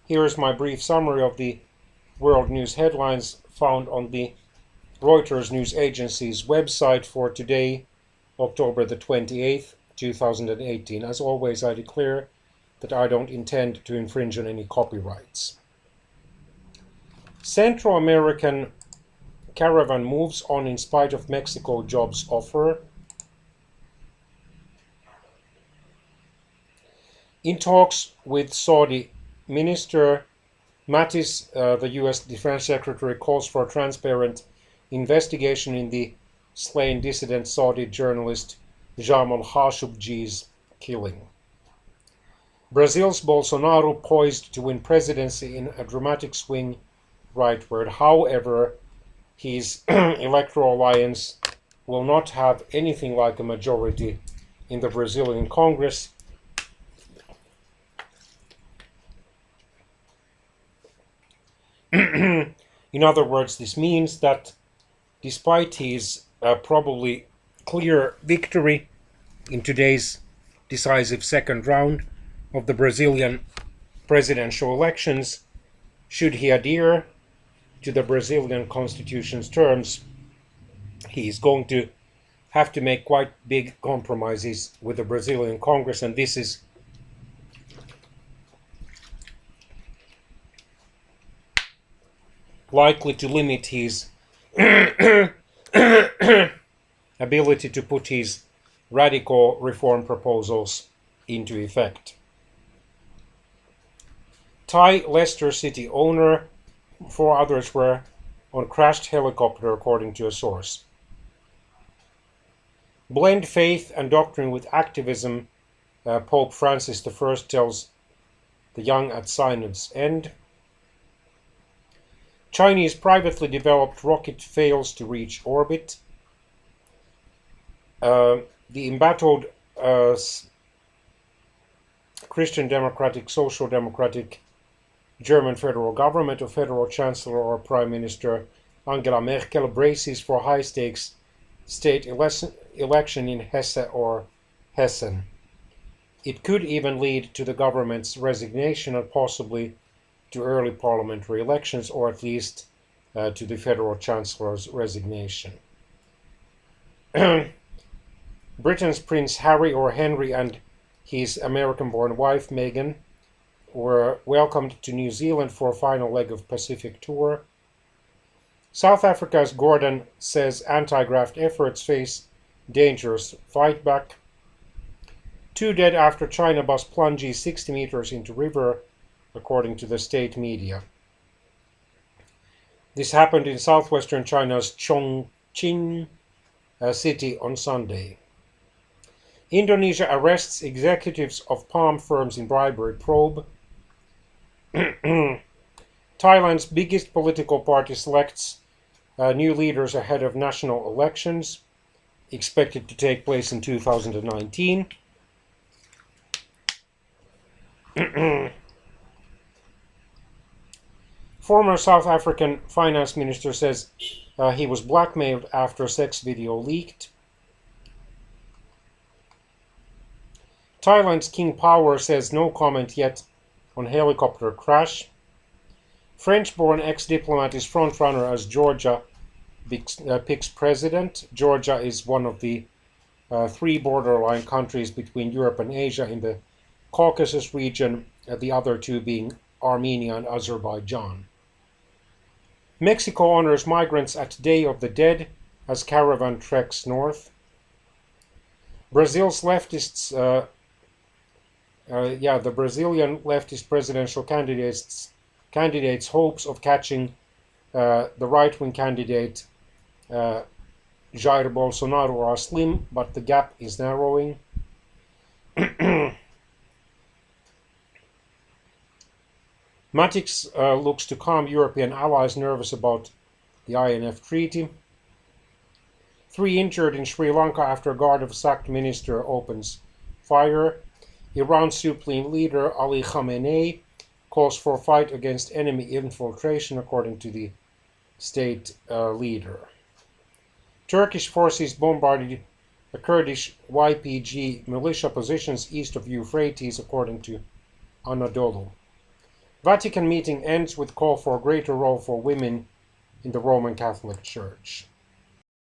Here is my brief summary of the world news headlines found on the Reuters news agency's website for today, October the 28th, 2018. As always, I declare that I don't intend to infringe on any copyrights. Central American caravan moves on in spite of Mexico jobs offer. In talks with Saudi Minister Mattis, the US Defense Secretary calls for a transparent investigation in the slain dissident Saudi journalist Jamal Khashoggi's killing. Brazil's Bolsonaro poised to win presidency in a dramatic swing rightward. However, his electoral alliance will not have anything like a majority in the Brazilian Congress. In other words, this means that despite his probably clear victory in today's decisive second round of the Brazilian presidential elections, should he adhere to the Brazilian constitution's terms, he is going to have to make quite big compromises with the Brazilian Congress, and this is likely to limit his ability to put his radical reform proposals into effect. Thai Leicester City owner, 4 others were on crashed helicopter, according to a source. Blend faith and doctrine with activism, Pope Francis I tells the young at synod's end. Chinese privately developed rocket fails to reach orbit. The embattled Christian Democratic, Social Democratic German federal government of Federal Chancellor or Prime Minister Angela Merkel braces for high-stakes state election in Hesse or Hessen. It could even lead to the government's resignation and possibly to early parliamentary elections, or at least to the federal chancellor's resignation. Britain's Prince Harry or Henry and his American-born wife Meghan were welcomed to New Zealand for a final leg of Pacific tour. South Africa's Gordon says anti-graft efforts face dangerous fight back. 2 dead after China bus plunges 60 meters into river, according to the state media. This happened in southwestern China's Chongqing city on Sunday. Indonesia arrests executives of palm firms in bribery probe. Thailand's biggest political party selects new leaders ahead of national elections, expected to take place in 2019. Former South African finance minister says he was blackmailed after a sex video leaked. Thailand's King Power says no comment yet on helicopter crash. French-born ex-diplomat is frontrunner as Georgia picks president. Georgia is one of the 3 borderline countries between Europe and Asia in the Caucasus region, the other 2 being Armenia and Azerbaijan. Mexico honors migrants at Day of the Dead as caravan treks north. Brazil's leftists, the Brazilian leftist presidential candidates' hopes of catching the right-wing candidate Jair Bolsonaro are slim, but the gap is narrowing. Mattis looks to calm European allies nervous about the INF treaty. 3 injured in Sri Lanka after a guard of a sacked minister opens fire. Iran's supreme leader Ali Khamenei calls for a fight against enemy infiltration, according to the state leader. Turkish forces bombarded the Kurdish YPG militia positions east of Euphrates, according to Anadolu. Vatican meeting ends with call for a greater role for women in the Roman Catholic Church.